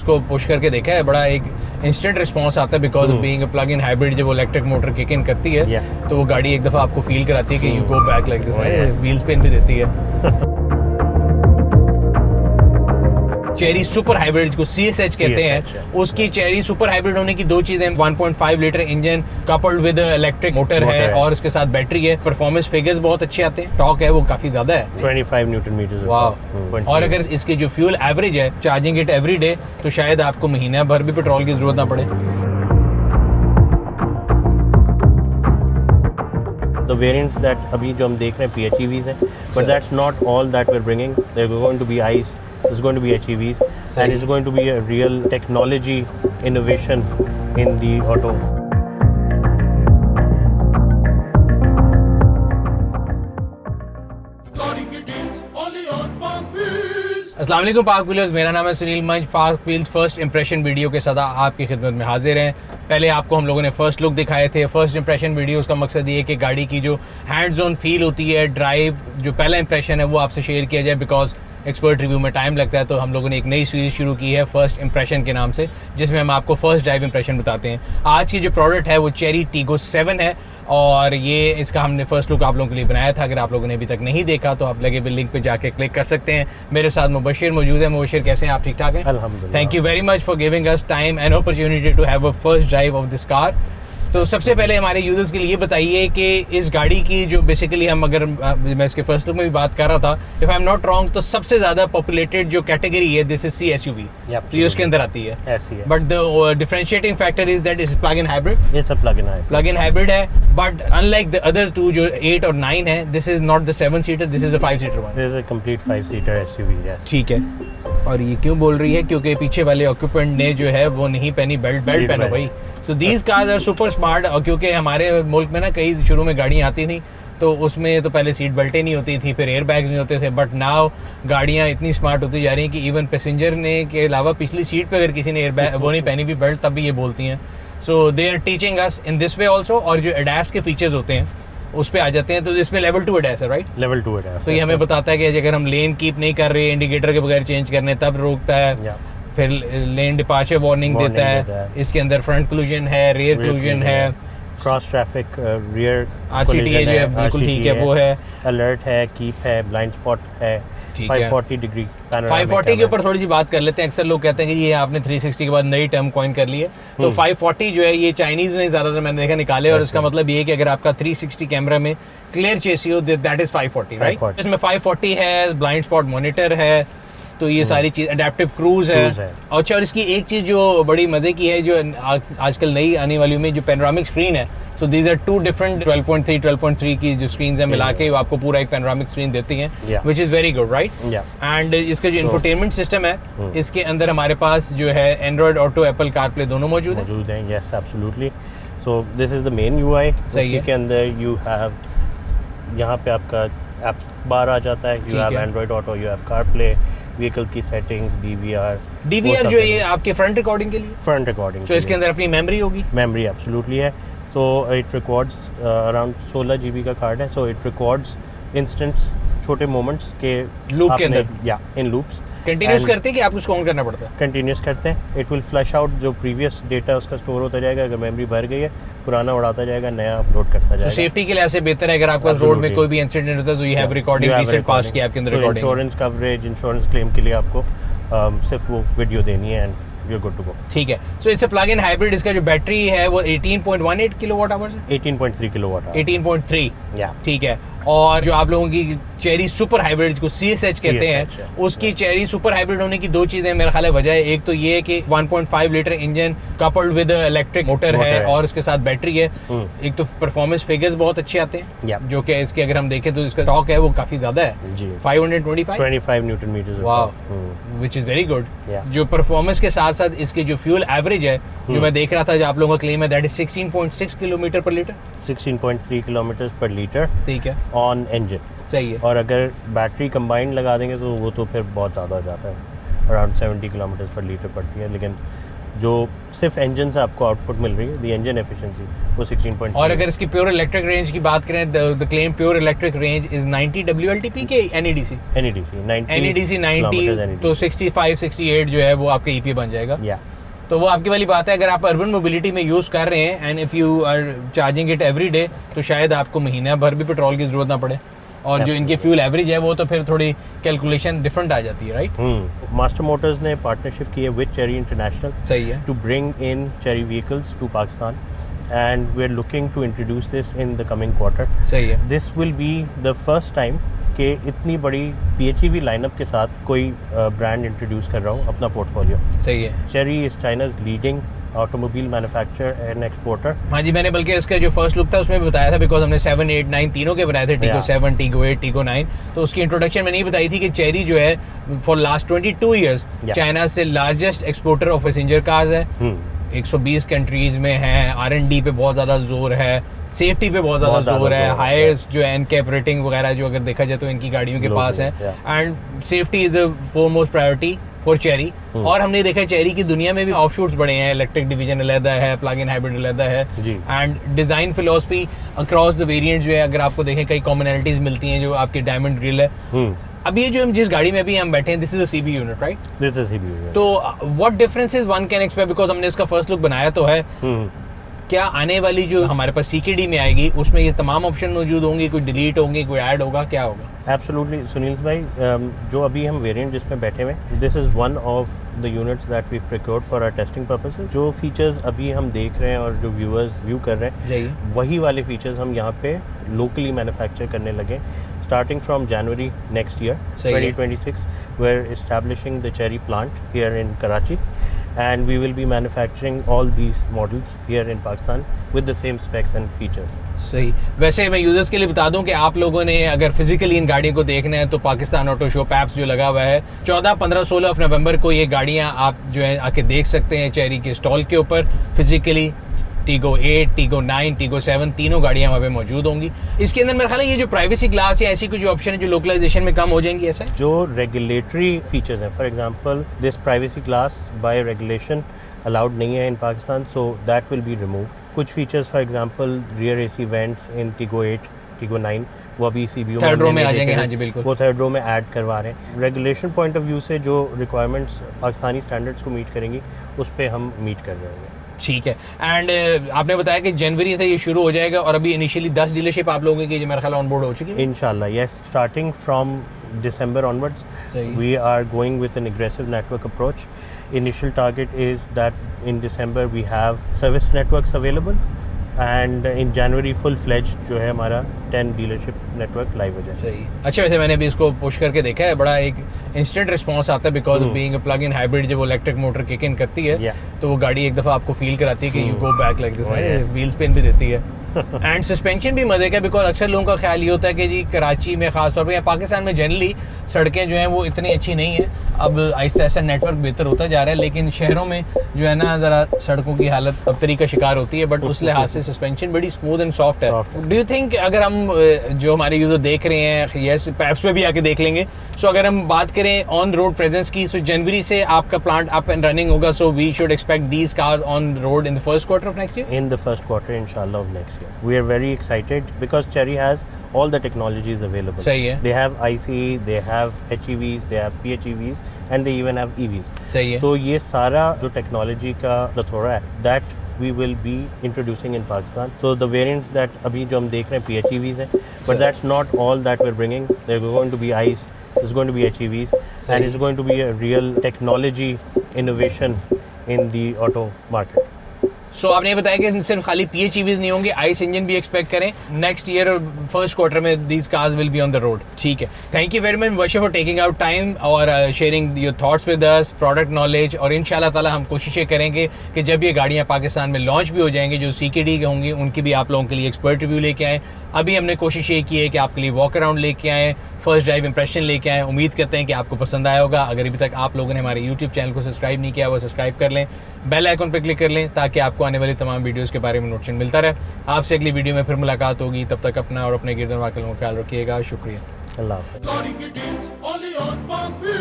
उसको पुश करके देखा है, बड़ा एक इंस्टेंट रिस्पांस आता है because of being a plug in hybrid. जब वो इलेक्ट्रिक मोटर किक इन करती है तो वो गाड़ी एक दफ़ा आपको फील कराती है कि you go back like this, wheel spin भी देती है। चेरी सुपर हाइब्रिड को CSH कहते हैं, उसकी चेरी सुपर हाइब्रिड होने की दो चीजें, 1.5 litre engine coupled with electric motor है और उसके साथ बैटरी है। परफॉर्मेंस फिगर्स बहुत अच्छे आते हैं, टॉर्क है वो काफी ज्यादा है, 25 न्यूटन मीटर। वाह। और अगर इसकी जो फ्यूल एवरेज है, चार्जिंग इट एवरी डे, तो शायद आपको महीना भर भी पेट्रोल की जरूरत ना पड़े। The variants that अभी जो हम देख रहे हैं PHEVs हैं, but that's not all that we're bringing. They're going to be ICE. There's going to be HEVs, and it's going to be a real technology innovation in the auto. अस्सलाम वालेकुम पाक व्हीलर्स, मेरा नाम है सुनील मंच। पाक wheels first impression video के साथ आपकी खिदमत में हाजिर हैं। पहले आपको हम लोगों ने फर्स्ट लुक दिखाए थे। फर्स्ट इंप्रेशन वीडियो उसका मकसद ये है कि गाड़ी की जो हैंड्स ऑन फील होती है, ड्राइव, जो पहला इंप्रेशन है वो आपसे शेयर किया जाए, बिकॉज एक्सपर्ट रिव्यू में टाइम लगता है। तो हम लोगों ने एक नई सीरीज शुरू की है फर्स्ट इंप्रेशन के नाम से, जिसमें हम आपको फर्स्ट ड्राइव इंप्रेशन बताते हैं। आज की जो प्रोडक्ट है वो चेरी टीगो 7 है और ये इसका हमने फर्स्ट लुक आप लोगों के लिए बनाया था। अगर आप लोगों ने अभी तक नहीं देखा तो आप लगे हुए लिंक पे जाके क्लिक कर सकते हैं। मेरे साथ मुबशिर मौजूद है। मुबशिर, कैसे हैं आप? ठीक ठाक हैं? अल्हम्दुलिल्लाह। Thank you very much for giving us time and opportunity to have a first drive of this car. तो सबसे पहले हमारे यूजर्स के लिए ये बताइए कि इस गाड़ी की जो बेसिकली हम, अगर मैं इसके फर्स्ट लुक में भी बात कर रहा था, if I am not wrong, तो सबसे ज्यादा पॉपुलेटेड जो कैटेगरी है दिस इज CSUV, तो ये उसके अंदर आती है। But the differentiating factor is that is plug in hybrid. It's a plug in hybrid. Plug in hybrid है, but unlike the other two जो 8 और 9 है, this is not the 7 seater, this is a 5 seater one. This is a complete 5 seater SUV। Yes, ठीक है। और ये क्यों बोल रही है? क्योंकि पीछे वाले ऑक्यूपेंट ने जो है वो नहीं पहनी बेल्ट पहनो भाई। So these cars are super smart. और क्योंकि हमारे मुल्क में ना कई शुरू में गाड़ियाँ आती थी तो उसमें तो पहले सीट बेल्टें नहीं होती थी, फिर एयर बैग्स नहीं होते थे, बट नाउ गाड़ियाँ इतनी स्मार्ट होती जा रही हैं कि इवन पैसेंजर ने के अलावा पिछली सीट पे अगर किसी ने एयर बैग वो नहीं पहनी भी बेल्ट, तब भी ये बोलती हैं। So they are teaching us in this way also. और जो एडास के फीचर्स होते हैं उस पे आ जाते हैं, तो इसमें लेवल 2 एडास है, राइट? Level 2 ADAS. तो ये हमें बताता है कि अगर हम लेन कीप नहीं कर रहे, इंडिकेटर के बगैर चेंज करने, तब रोकता है। फिर लेन डिपार्चर वार्निंग देता है। इसके अंदर फ्रंट कोलिजन है, रियर कोलिजन है, क्रॉस ट्रैफिक रियर RCTA जो है बिल्कुल ठीक है, वो है, अलर्ट है, कीप है, ब्लाइंड स्पॉट है, 540 डिग्री पैनोरामिक। 540 के ऊपर थोड़ी सी बात कर लेते हैं। अक्सर लोग कहते हैं कि ये आपने 360 के बाद नई टर्म कॉइन कर ली है। तो 540 जो है ये चाइनीज ने ज्यादातर मैंने देखा निकाले, और इसका मतलब ये है कि अगर आपका 360 कैमरा में क्लियर चेसी हो, दैट इज 540, राइट? इसमें 540 है, ब्लाइंड स्पॉट मॉनिटर है, तो ये सारी चीज, अडेप्टिव क्रूज है। अच्छा, और इसकी एक चीज जो बड़ी मजे की है, जो आजकल नई आने वाली में जो पैनोरामिक स्क्रीन है, सो दीज आर 2 डिफरेंट 12.3 की जो स्क्रीन है मिला के आपको पूरा एक पैनोरामिक स्क्रीन देती हैं, which is very good, right? And इसका जो इंफोटेनमेंट सिस्टम है, इसके अंदर हमारे पास जो है एंड्रॉइड ऑटो, एप्पल कारप्ले दोनों मौजूद हैं। Yes, absolutely. So this is the main UI। सही है। के अंदर यू हैव, यहाँ पे आपका ऐप बार आ जाता है, you have Android auto, you have CarPlay, vehicle की सेटिंग्स, DVR जो ये आपके फ्रंट रिकॉर्डिंग के लिए, फ्रंट रिकॉर्डिंग। तो इसके अंदर अपनी मेमोरी होगी? मेमोरी एब्सोल्युटली है। So it records around 16 GB का कार्ड है। सो इट रिकॉर्ड्स इंस्टेंट्स, छोटे मोमेंट्स के लूप के अंदर, या इन लूप्स कंटिन्यूस करते हैं कि आपको उसको ऑन करना पड़ता है? कंटिन्यूस करते हैं। इट विल फ्लैश आउट जो प्रीवियस डेटा उसका स्टोर होता जाएगा। अगर मेमोरी भर गई है, पुराना उड़ाता जाएगा, नया अपलोड करता जाएगा। सेफ्टी के लिए ऐसे बेहतर है, अगर आपका रोड में कोई भी इंसिडेंट होता है तो यू हैव रिकॉर्डिंग रीसेट पास किया आपके अंदर recording. Insurance coverage, insurance claim के लिए आपको सिर्फ वो वीडियो देनी है and you are good to go. ठीक है। So it's a plug in hybrid. इसका जो बैटरी है वो 18.18 किलोवाट आवर्स है, 18.3 किलोवाट। 18.3, या ठीक है। और जो आप लोगों की चेरी सुपर हाइब्रिड को CSH कहते हैं, उसकी चेरी सुपर हाइब्रिड होने की दो चीजें मेरे ख्याल है वजह है। एक तो ये है कि 1.5 litre engine coupled with electric motor है और उसके साथ बैटरी है। एक तो परफॉर्मेंस फिगर्स बहुत अच्छे आते हैं, जो कि इसके अगर हम देखें तो इसका टॉर्क है वो काफी ज्यादा है, 525 न्यूटन मीटर, वाह, विच इज वेरी गुड। जो परफॉर्मेंस के साथ साथ इसकी जो फ्यूल एवरेज है, जो मैं देख रहा था, जो आप लोगों का क्लेम है, दैट इज 16.6 किलोमीटर पर लीटर, 16.3 किलोमीटर पर लीटर, ठीक है, ऑन इंजन। सही है। और अगर बैटरी कंबाइंड लगा देंगे तो वो तो फिर बहुत ज़्यादा हो जाता है, अराउंड 70 किलोमीटर पर लीटर पड़ती है। लेकिन जो सिर्फ इंजन से आपको आउटपुट मिल रही है, दी इंजन एफिशिएंसी वो 16.3। और अगर इसकी प्योर इलेक्ट्रिक रेंज की बात करें, the claim pure electric range is 90 WLTP के NEDC 90 तो 65 68 जो है वो आपके EPA बन जाएगा। तो वो आपकी वाली बात है, अगर आप अर्बन मोबिलिटी में यूज़ कर रहे हैं and if you are charging it every day, तो शायद आपको महीना भर भी पेट्रोल की ज़रूरत ना पड़े। और जो इनके फ्यूल एवरेज है वो तो फिर थोड़ी कैलकुलेशन डिफरेंट आ जाती है, राइट। मास्टर मोटर्स ने पार्टनरशिप की है विद चेरी इंटरनेशनल, सही है, to bring in Chery vehicles to Pakistan and we are looking to introduce this in the coming quarter. सही है। This will be the first time कि इतनी बड़ी PHEV लाइनअप के साथ कोई ब्रांड इंट्रोड्यूस कर रहा हूँ अपना पोर्टफोलियो। सही है। Cherry is China's leading automobile manufacturer and exporter. हाँ जी, मैंने बल्कि इसका जो फर्स्ट लुक था उसमें भी बताया था, बिकॉज हमने 7, 8, 9 तीनों के बनाए थे, टीको 7, टीको 8, टीको 9। तो उसकी इंट्रोडक्शन मैंने ये बताई थी कि चेरी जो है फॉर लास्ट 22 ईयर्स चाइना से largest exporter of passenger cars है। 120 कंट्रीज में है। R&D पे बहुत ज़्यादा जोर है, सेफ्टी पे बहुत ज़्यादा जोर है, हाईएस्ट जो है NCAP रेटिंग वगैरह जो अगर देखा जाए तो इनकी गाड़ियों के पास है। And safety is a foremost priority for cherry. और हमने देखा चेरी की दुनिया में भी ऑफशूट्स बड़े हैं, इलेक्ट्रिक डिवीजन अलग है, प्लग इन हाइब्रिड अलग है, and design philosophy across the variant जो है अगर आपको देखें कई कॉमनैलिटीज़ मिलती हैं। जो आपकी डायमंड ग्रिल है, अभी ये जो हम जिस गाड़ी में अभी हम बैठे हैं, this is a CB unit, right? This is CB unit. तो what differences one can expect, because हमने इसका फर्स्ट लुक बनाया तो है, क्या आने वाली जो हमारे पास CKD में आएगी उसमें ये तमाम ऑप्शन मौजूद होंगे, कोई डिलीट होंगे, कोई ऐड होगा, क्या होगा? एब्सोल्युटली सुनील भाई, जो अभी हम वेरिएंट जिसमें बैठे हुए, this is one of the units that we procured for our testing purposes. जो फीचर्स अभी हम देख रहे हैं और जो व्यूअर्स व्यू कर रहे हैं, वही वाले फीचर्स हम यहाँ पे लोकली मैन्युफैक्चर करने लगे starting from January next year 2026. We're establishing the Chery plant here in Karachi and we will be manufacturing all these models here in Pakistan with the same specs and features. सही। वैसे मैं users के लिए बता दूं कि आप लोगों ने अगर फिजिकली इन गाड़ियों को देखना है तो पाकिस्तान ऑटो शो पैप्स जो लगा हुआ है 14, 15, 16 नवंबर को ये गाड़ियां आप जो है आके देख सकते हैं चेरी के स्टॉल के ऊपर फिजिकली। टीको 8, टीको 9, टीको 7 तीनों गाड़ियां वहाँ पे मौजूद होंगी। इसके अंदर मेरा ख्याल है ये जो प्राइवेसी ग्लास या ऐसी कुछ ऑप्शन है जो लोकलाइजेशन में कम हो जाएंगी, ऐसा है? जो रेगुलेटरी फीचर्स हैं, for example this privacy glass by regulation allowed नहीं है in Pakistan, so that will be removed. कुछ features for example rear AC vents in Tiggo 8, टीको 9 वो अभी CBU थर्ड रो में आ जाएंगे। हाँ जी बिल्कुल, वो थर्ड रो में ऐड करवा रहे हैं। रेगुलेशन पॉइंट ऑफ व्यू से जो रिक्वायरमेंट्स पाकिस्तानी स्टैंडर्ड्स को मीट करेंगी उस पर हम मीट कर रहे हैं। ठीक है। एंड आपने बताया कि जनवरी से ये शुरू हो जाएगा और अभी इनिशियली 10 डीलरशिप आप लोगों की मेरा ख्याल ऑन बोर्ड हो चुकी है इंशाल्लाह। Yes, starting from December onwards we are going with an aggressive network approach. Initial target is that in December we have service networks available and in January full fledged जो है हमारा 10 dealership network live हो जाए। सही। अच्छा, वैसे मैंने अभी इसको पुश करके देखा है, बड़ा एक इंस्टेंट रिस्पांस आता है because of being a plug in hybrid. जब वो इलेक्ट्रिक मोटर किक इन करती है तो वो गाड़ी एक दफ़ा आपको फील कराती है कि you go back like this, wheel spin भी देती है एंड सस्पेंशन भी मजे का, बिकॉज अक्सर लोगों का ख्याल ये होता है कि जी कराची में खासतौर पर या पाकिस्तान में जनरली सड़कें जो हैं वो इतनी अच्छी नहीं है। अब ऐसा ऐसा नेटवर्क बेहतर होता जा रहा है, लेकिन शहरों में जो है ना ज़रा सड़कों की हालत अब तरी का शिकार होती है, बट उस लिहाज से सस्पेंशन बड़ी स्मूथ एंड सॉफ्ट है। डू यू थिंक अगर हम जो हमारे यूजर देख रहे हैं, यस पैप्स पे भी आके देख लेंगे, सो अगर हम बात करें ऑन रोड प्रेजेंस की, सो जनवरी से आपका प्लांट अप एंड रनिंग होगा, so we should expect these cars on road in the first quarter of next year? In the first quarter इंशाल्लाह of next year. We are very excited because Chery has all the technologies available. सही है। They have ICE, they have HEVs, they have PHEVs and they even have EVs. सही है। तो ये सारा जो technology का प्लेथोरा है that we will be introducing in Pakistan. So the variants that अभी जो हम देख रहे हैं PHEVs हैं, but that's not all that we're bringing. They're going to be ICE, there's going to be HEVs, and it's going to be a real technology innovation in the auto market. सो आपने ये बताया कि सिर्फ खाली PHEVs नहीं होंगे, ICE engine भी expect करें नेक्स्ट ईयर फर्स्ट क्वार्टर में, these cars will be on the road. ठीक है, thank you very much Varsha for taking out time और sharing your thoughts with us, product knowledge, और इंशाल्लाह ताला हम कोशिशें करेंगे कि जब ये गाड़ियाँ पाकिस्तान में लॉन्च भी हो जाएंगी, जो CKD के होंगी उनकी भी आप लोगों के लिए एक्सपर्ट रिव्यू लेके आएँ। अभी हमने कोशिश ये की है कि आपके लिए वॉक अराउंड लेके आएँ, फर्स्ट ड्राइव इंप्रेशन लेके आएँ। उम्मीद करते हैं कि आपको पसंद आया होगा। अगर अभी तक आप लोगों ने हमारे यूट्यूब चैनल को सब्सक्राइब नहीं किया, वो सब्सक्राइब कर लें, बेल आइकन पर क्लिक कर लें ताकि आपको आने वाली तमाम वीडियोस के बारे में नोटिफिकेशन मिलता रहे। आपसे अगली वीडियो में फिर मुलाकात होगी, तब तक अपना और अपने गिरदन वालों का ख्याल रखिएगा। शुक्रिया। अल्लाह हाफ़िज़।